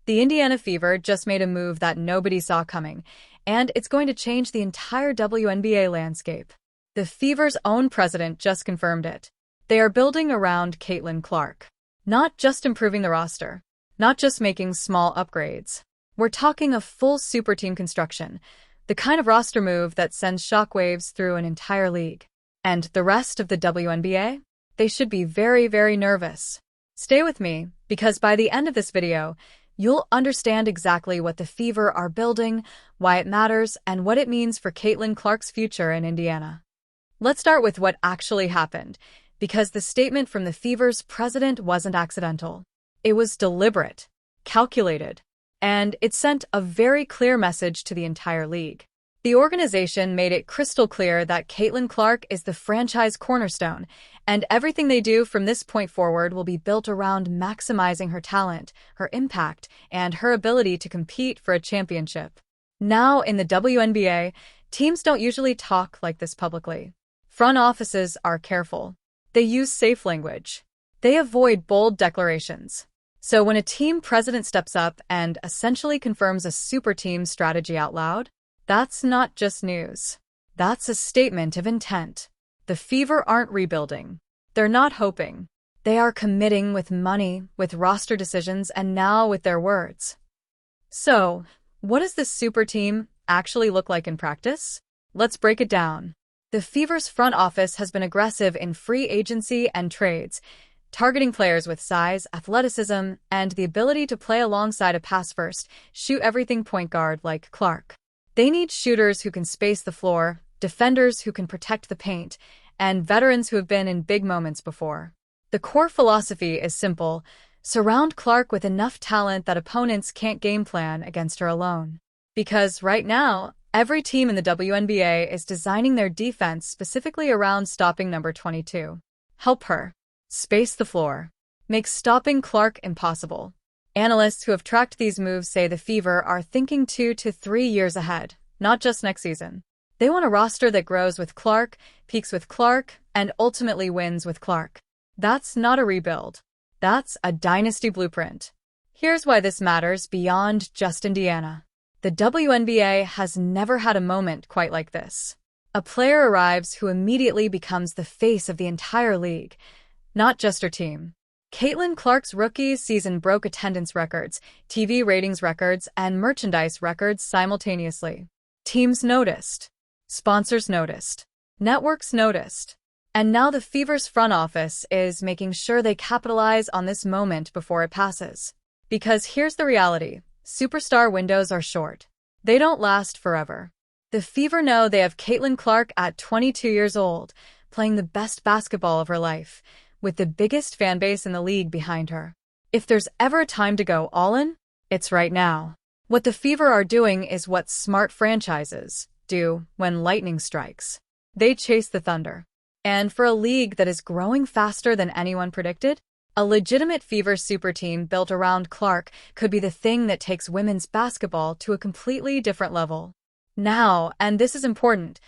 The Indiana Fever just made a move that nobody saw coming, and it's going to change the entire WNBA landscape. The Fever's own president just confirmed it. They are building around Caitlin Clark. Not just improving the roster, not just making small upgrades. We're talking a full super team construction, the kind of roster move that sends shockwaves through an entire league. And the rest of the WNBA? They should be very, very nervous. Stay with me, because by the end of this video, you'll understand exactly what the Fever are building, why it matters, and what it means for Caitlin Clark's future in Indiana. Let's start with what actually happened, because the statement from the Fever's president wasn't accidental. It was deliberate, calculated, and it sent a very clear message to the entire league. The organization made it crystal clear that Caitlin Clark is the franchise cornerstone, and everything they do from this point forward will be built around maximizing her talent, her impact, and her ability to compete for a championship. Now, in the WNBA, teams don't usually talk like this publicly. Front offices are careful. They use safe language. They avoid bold declarations. So when a team president steps up and essentially confirms a super team strategy out loud, that's not just news. That's a statement of intent. The Fever aren't rebuilding. They're not hoping. They are committing with money, with roster decisions, and now with their words. So, what does this super team actually look like in practice? Let's break it down. The Fever's front office has been aggressive in free agency and trades, targeting players with size, athleticism, and the ability to play alongside a pass-first, shoot-everything point guard like Clark. They need shooters who can space the floor, defenders who can protect the paint, and veterans who have been in big moments before. The core philosophy is simple: surround Clark with enough talent that opponents can't game plan against her alone. Because right now, every team in the WNBA is designing their defense specifically around stopping number 22. Help her. Space the floor. Make stopping Clark impossible. Analysts who have tracked these moves say the Fever are thinking 2 to 3 years ahead, not just next season. They want a roster that grows with Clark, peaks with Clark, and ultimately wins with Clark. That's not a rebuild. That's a dynasty blueprint. Here's why this matters beyond just Indiana. The WNBA has never had a moment quite like this. A player arrives who immediately becomes the face of the entire league, not just her team. Caitlin Clark's rookie season broke attendance records, TV ratings records, and merchandise records simultaneously. Teams noticed. Sponsors noticed. Networks noticed. And now the Fever's front office is making sure they capitalize on this moment before it passes. Because here's the reality: superstar windows are short. They don't last forever. The Fever know they have Caitlin Clark at 22 years old, playing the best basketball of her life, with the biggest fan base in the league behind her. If there's ever a time to go all in, it's right now. What the Fever are doing is what smart franchises do when lightning strikes. They chase the thunder. And for a league that is growing faster than anyone predicted, a legitimate Fever super team built around Clark could be the thing that takes women's basketball to a completely different level. Now, and this is important,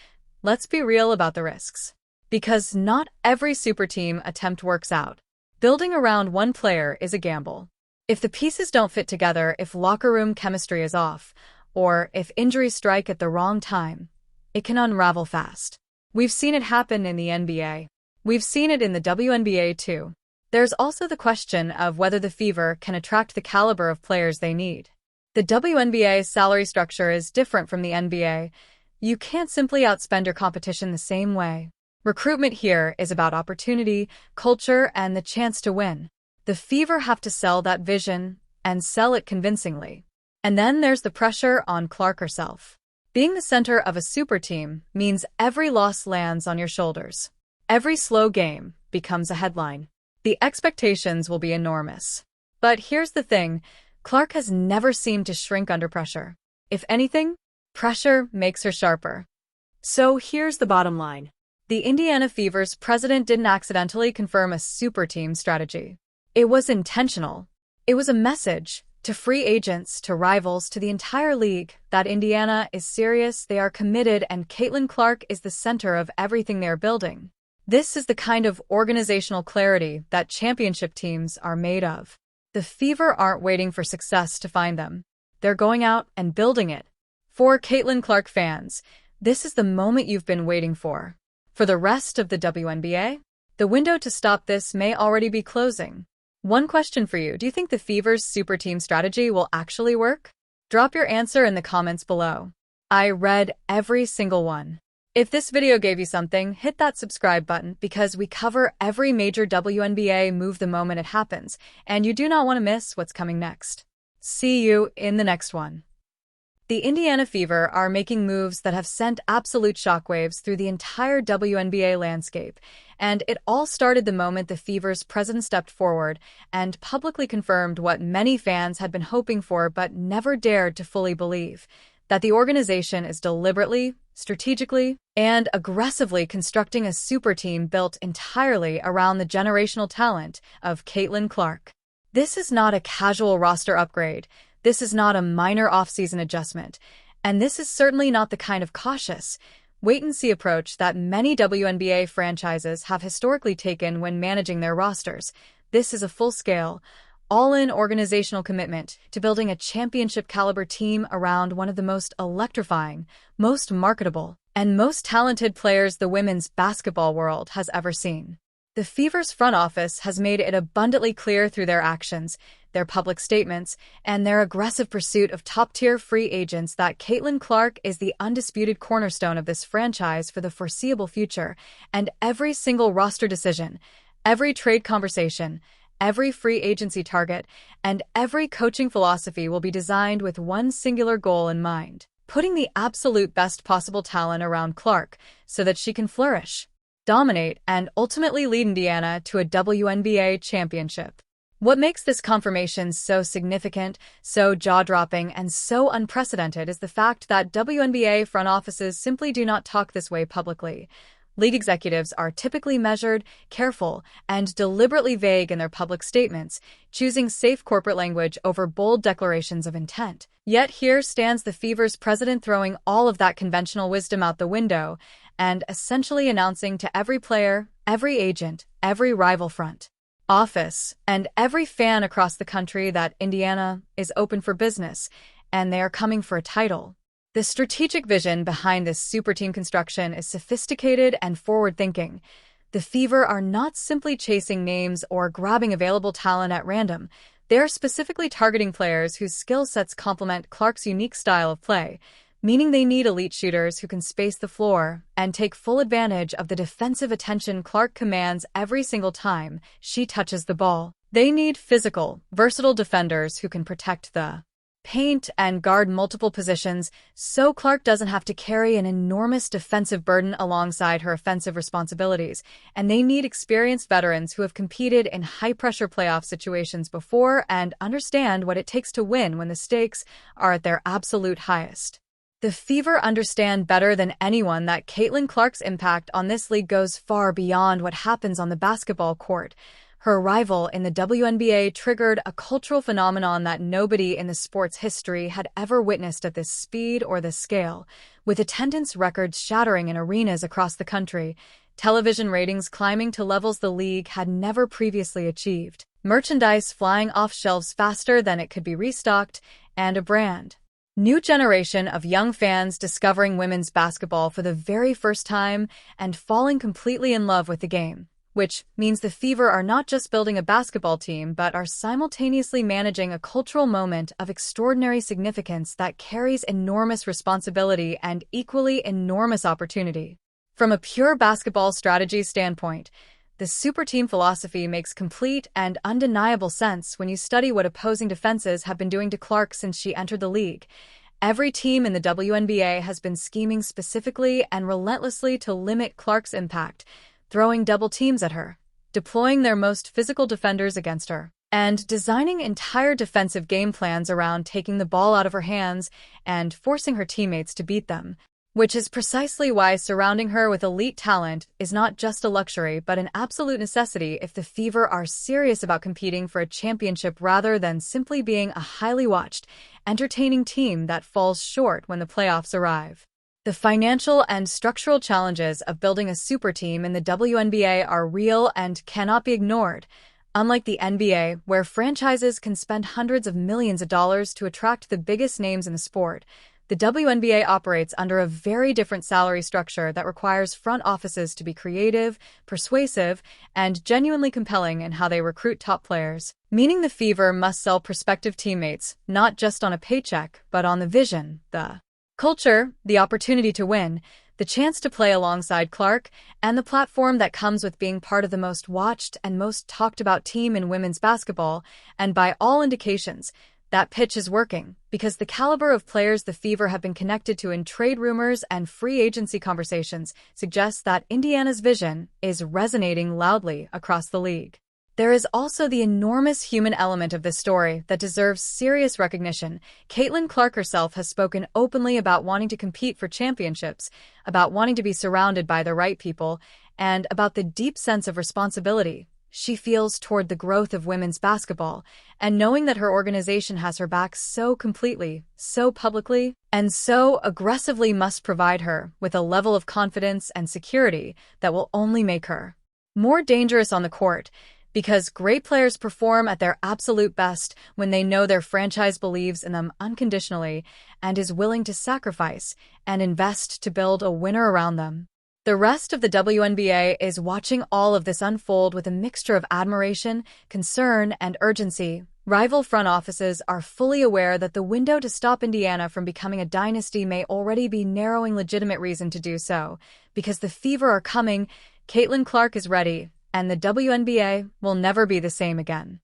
let's be real about the risks. Because not every super team attempt works out. Building around one player is a gamble. If the pieces don't fit together, if locker room chemistry is off, or if injuries strike at the wrong time, it can unravel fast. We've seen it happen in the NBA. We've seen it in the WNBA too. There's also the question of whether the Fever can attract the caliber of players they need. The WNBA's salary structure is different from the NBA. You can't simply outspend your competition the same way. Recruitment here is about opportunity, culture, and the chance to win. The Fever have to sell that vision, and sell it convincingly. And then there's the pressure on Clark herself. Being the center of a super team means every loss lands on your shoulders. Every slow game becomes a headline. The expectations will be enormous. But here's the thing: Clark has never seemed to shrink under pressure. If anything, pressure makes her sharper. So here's the bottom line. The Indiana Fever's president didn't accidentally confirm a super team strategy. It was intentional. It was a message to free agents, to rivals, to the entire league that Indiana is serious, they are committed, and Caitlin Clark is the center of everything they're building. This is the kind of organizational clarity that championship teams are made of. The Fever aren't waiting for success to find them. They're going out and building it. For Caitlin Clark fans, this is the moment you've been waiting for. For the rest of the WNBA, the window to stop this may already be closing. One question for you: do you think the Fever's super team strategy will actually work? Drop your answer in the comments below. I read every single one. If this video gave you something, hit that subscribe button because we cover every major WNBA move the moment it happens, and you do not want to miss what's coming next. See you in the next one. The Indiana Fever are making moves that have sent absolute shockwaves through the entire WNBA landscape, and it all started the moment the Fever's president stepped forward and publicly confirmed what many fans had been hoping for but never dared to fully believe: that the organization is deliberately, strategically, and aggressively constructing a super team built entirely around the generational talent of Caitlin Clark. This is not a casual roster upgrade. This is not a minor offseason adjustment, and this is certainly not the kind of cautious, wait-and-see approach that many WNBA franchises have historically taken when managing their rosters. This is a full-scale, all-in organizational commitment to building a championship-caliber team around one of the most electrifying, most marketable, and most talented players the women's basketball world has ever seen. The Fever's front office has made it abundantly clear through their actions, their public statements, and their aggressive pursuit of top-tier free agents that Caitlin Clark is the undisputed cornerstone of this franchise for the foreseeable future, and every single roster decision, every trade conversation, every free agency target, and every coaching philosophy will be designed with one singular goal in mind: putting the absolute best possible talent around Clark so that she can flourish, dominate, and ultimately lead Indiana to a WNBA championship. What makes this confirmation so significant, so jaw-dropping, and so unprecedented is the fact that WNBA front offices simply do not talk this way publicly. League executives are typically measured, careful, and deliberately vague in their public statements, choosing safe corporate language over bold declarations of intent. Yet here stands the Fever's president throwing all of that conventional wisdom out the window and essentially announcing to every player, every agent, every rival front office, and every fan across the country that Indiana is open for business, and they are coming for a title. The strategic vision behind this super team construction is sophisticated and forward-thinking. The Fever are not simply chasing names or grabbing available talent at random. They are specifically targeting players whose skill sets complement Clark's unique style of play, meaning they need elite shooters who can space the floor and take full advantage of the defensive attention Clark commands every single time she touches the ball. They need physical, versatile defenders who can protect the paint and guard multiple positions, so Clark doesn't have to carry an enormous defensive burden alongside her offensive responsibilities. And they need experienced veterans who have competed in high-pressure playoff situations before and understand what it takes to win when the stakes are at their absolute highest. The Fever understand better than anyone that Caitlin Clark's impact on this league goes far beyond what happens on the basketball court. Her arrival in the WNBA triggered a cultural phenomenon that nobody in the sport's history had ever witnessed at this speed or this scale, with attendance records shattering in arenas across the country, television ratings climbing to levels the league had never previously achieved, merchandise flying off shelves faster than it could be restocked, and a brand new generation of young fans discovering women's basketball for the very first time and falling completely in love with the game. Which means the Fever are not just building a basketball team but are simultaneously managing a cultural moment of extraordinary significance that carries enormous responsibility and equally enormous opportunity. From a pure basketball strategy standpoint, the super team philosophy makes complete and undeniable sense when you study what opposing defenses have been doing to Clark since she entered the league. Every team in the WNBA has been scheming specifically and relentlessly to limit Clark's impact, throwing double teams at her, deploying their most physical defenders against her, and designing entire defensive game plans around taking the ball out of her hands and forcing her teammates to beat them. Which is precisely why surrounding her with elite talent is not just a luxury but an absolute necessity if the Fever are serious about competing for a championship rather than simply being a highly watched, entertaining team that falls short when the playoffs arrive. The financial and structural challenges of building a super team in the WNBA are real and cannot be ignored. Unlike the NBA, where franchises can spend hundreds of millions of dollars to attract the biggest names in the sport, the WNBA operates under a very different salary structure that requires front offices to be creative, persuasive, and genuinely compelling in how they recruit top players. Meaning the Fever must sell prospective teammates, not just on a paycheck, but on the vision, the culture, the opportunity to win, the chance to play alongside Clark, and the platform that comes with being part of the most watched and most talked about team in women's basketball. And by all indications, that pitch is working, because the caliber of players the Fever have been connected to in trade rumors and free agency conversations suggests that Indiana's vision is resonating loudly across the league. There is also the enormous human element of this story that deserves serious recognition. Caitlin Clark herself has spoken openly about wanting to compete for championships, about wanting to be surrounded by the right people, and about the deep sense of responsibility she feels toward the growth of women's basketball, and knowing that her organization has her back so completely, so publicly, and so aggressively must provide her with a level of confidence and security that will only make her more dangerous on the court. Because great players perform at their absolute best when they know their franchise believes in them unconditionally and is willing to sacrifice and invest to build a winner around them. The rest of the WNBA is watching all of this unfold with a mixture of admiration, concern, and urgency. Rival front offices are fully aware that the window to stop Indiana from becoming a dynasty may already be narrowing. Legitimate reason to do so. Because the Fever are coming, Caitlin Clark is ready, and the WNBA will never be the same again.